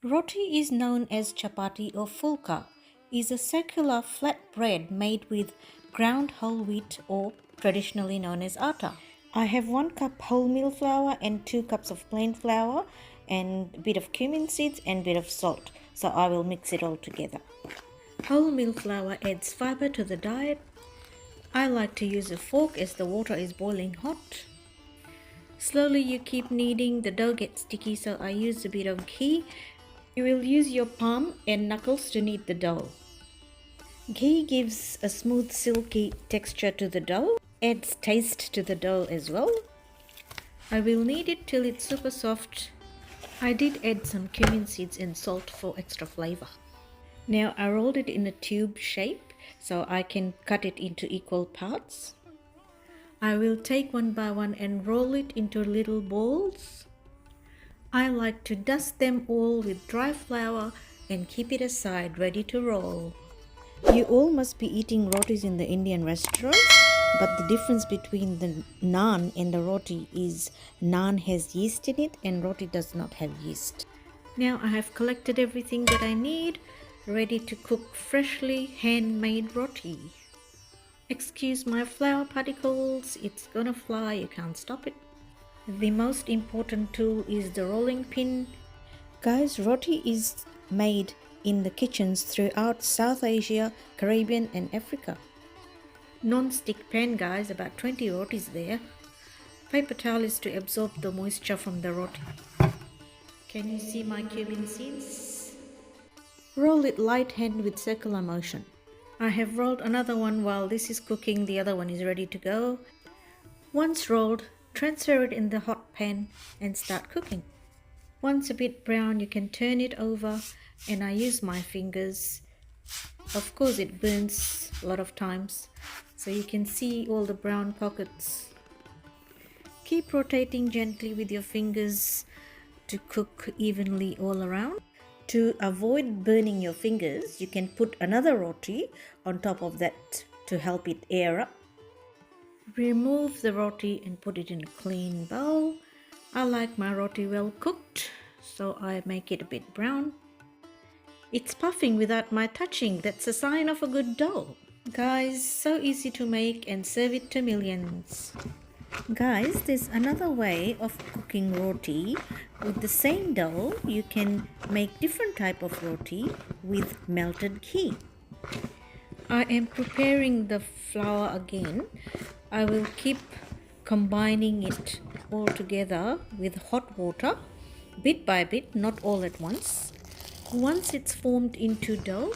Roti is known as chapati or fulka, is a circular flat bread made with ground whole wheat or traditionally known as atta. I have 1 cup wholemeal flour and 2 cups of plain flour and a bit of cumin seeds and a bit of salt. So I will mix it all together. Wholemeal flour adds fiber to the diet. I like to use a fork as the water is boiling hot. Slowly you keep kneading, the dough gets sticky, so I use a bit of ghee. You will use your palm and knuckles to knead the dough. Ghee gives a smooth silky texture to the dough, adds taste to the dough as well. I will knead it till it's super soft. I did add some cumin seeds and salt for extra flavor. Now I rolled it in a tube shape so I can cut it into equal parts. I will take one by one and roll it into little balls. I like to dust them all with dry flour and keep it aside ready to roll. You all must be eating rotis in the Indian restaurants, but the difference between the naan and the roti is naan has yeast in it and roti does not have yeast. Now I have collected everything that I need, ready to cook freshly handmade roti. Excuse my flour particles, it's gonna fly, you can't stop it. The most important tool is the rolling pin. Guys, roti is made in the kitchens throughout South Asia, Caribbean and Africa. Non-stick pan guys, about 20 rotis there. Paper towel is to absorb the moisture from the roti. Can you see my cumin seeds? Roll it light hand with circular motion. I have rolled another one while this is cooking, the other one is ready to go. Once rolled, transfer it in the hot pan and start cooking. Once a bit brown, you can turn it over and I use my fingers. Of course it burns a lot of times, so you can see all the brown pockets. Keep rotating gently with your fingers to cook evenly all around. To avoid burning your fingers, you can put another roti on top of that to help it air up. Remove the roti and put it in a clean bowl. I like my roti well cooked, so I make it a bit brown. It's puffing without my touching. That's a sign of a good dough. Guys, so easy to make and serve it to millions. Guys, there's another way of cooking roti. With the same dough, you can make different type of roti with melted ghee. I am preparing the flour again. I will keep combining it all together with hot water, bit by bit, not all at once. Once it's formed into dough,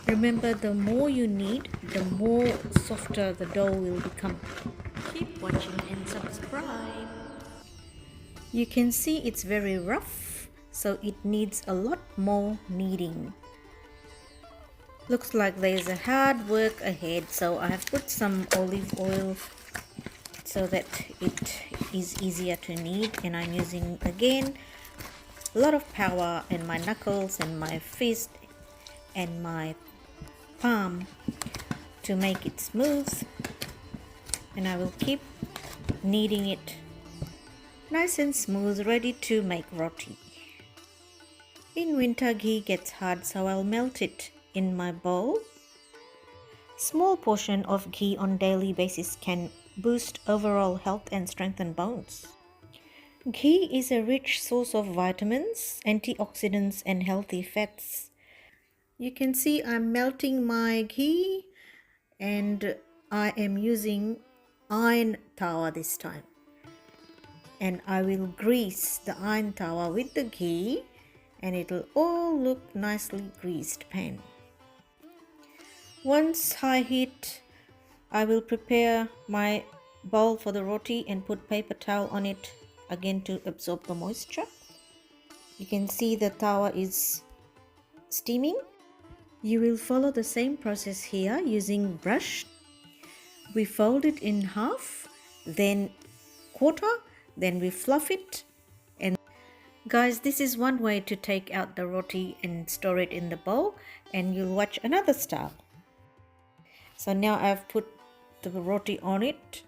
remember the more you knead, the more softer the dough will become. Keep watching and subscribe. You can see it's very rough, so it needs a lot more kneading. Looks like there's a hard work ahead, so I have put some olive oil so that it is easier to knead, and I'm using again a lot of power in my knuckles and my fist and my palm to make it smooth, and I will keep kneading it nice and smooth, ready to make roti. In winter ghee gets hard, so I'll melt it in my bowl. Small portion of ghee on daily basis can boost overall health and strengthen bones. Ghee is a rich source of vitamins, antioxidants and healthy fats. You can see I'm melting my ghee and I am using iron tawa this time. And I will grease the iron tawa with the ghee and it'll all look nicely greased pan. Once high heat, I will prepare my bowl for the roti and put paper towel on it again to absorb the moisture. You can see the tawa is steaming. You will follow the same process here using brush. We fold it in half, then quarter, then we fluff it. And guys, this is one way to take out the roti and store it in the bowl, and you'll watch another style. So now I've put the roti on it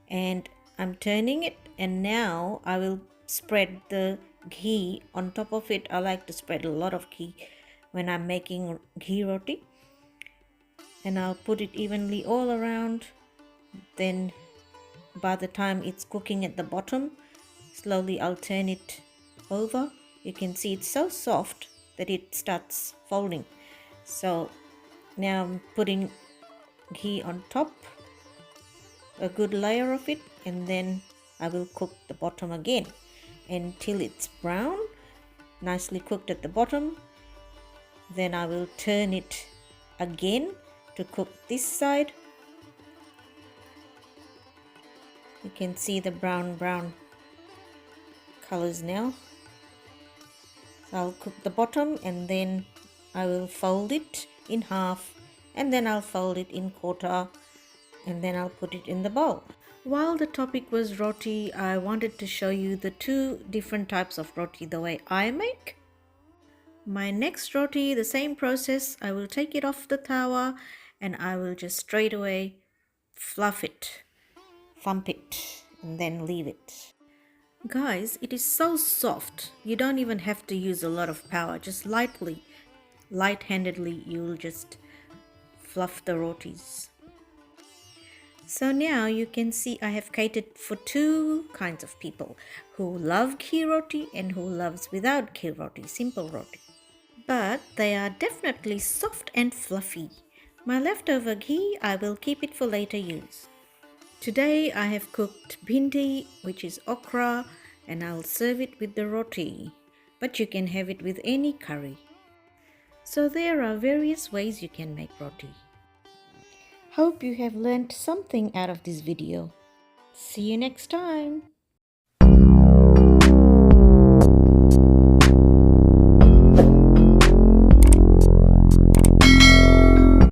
and I'm turning it, and now I will spread the ghee on top of it. I like to spread a lot of ghee when I'm making ghee roti, and I'll put it evenly all around. Then by the time it's cooking at the bottom, slowly I'll turn it over. You can see it's so soft that it starts folding. So now I'm putting ghee on top, a good layer of it, and then I will cook the bottom again until it's brown, nicely cooked at the bottom. Then I will turn it again to cook this side. You can see the brown colors now. So I'll cook the bottom and then I will fold it in half, and then I'll fold it in quarter, and then I'll put it in the bowl. While the topic was roti, I wanted to show you the two different types of roti the way I make. My next roti, the same process. I will take it off the tawa and I will just straight away fluff it, thump it, and then leave it. Guys, it is so soft. You don't even have to use a lot of power. Just light-handedly, you'll just fluff the rotis. So now you can see I have catered for two kinds of people, who love ghee roti and who loves without ghee roti, simple roti. But they are definitely soft and fluffy. My leftover ghee, I will keep it for later use. Today I have cooked bhindi, which is okra, and I'll serve it with the roti, but you can have it with any curry. So there are various ways you can make roti. Hope you have learned something out of this video. See you next time.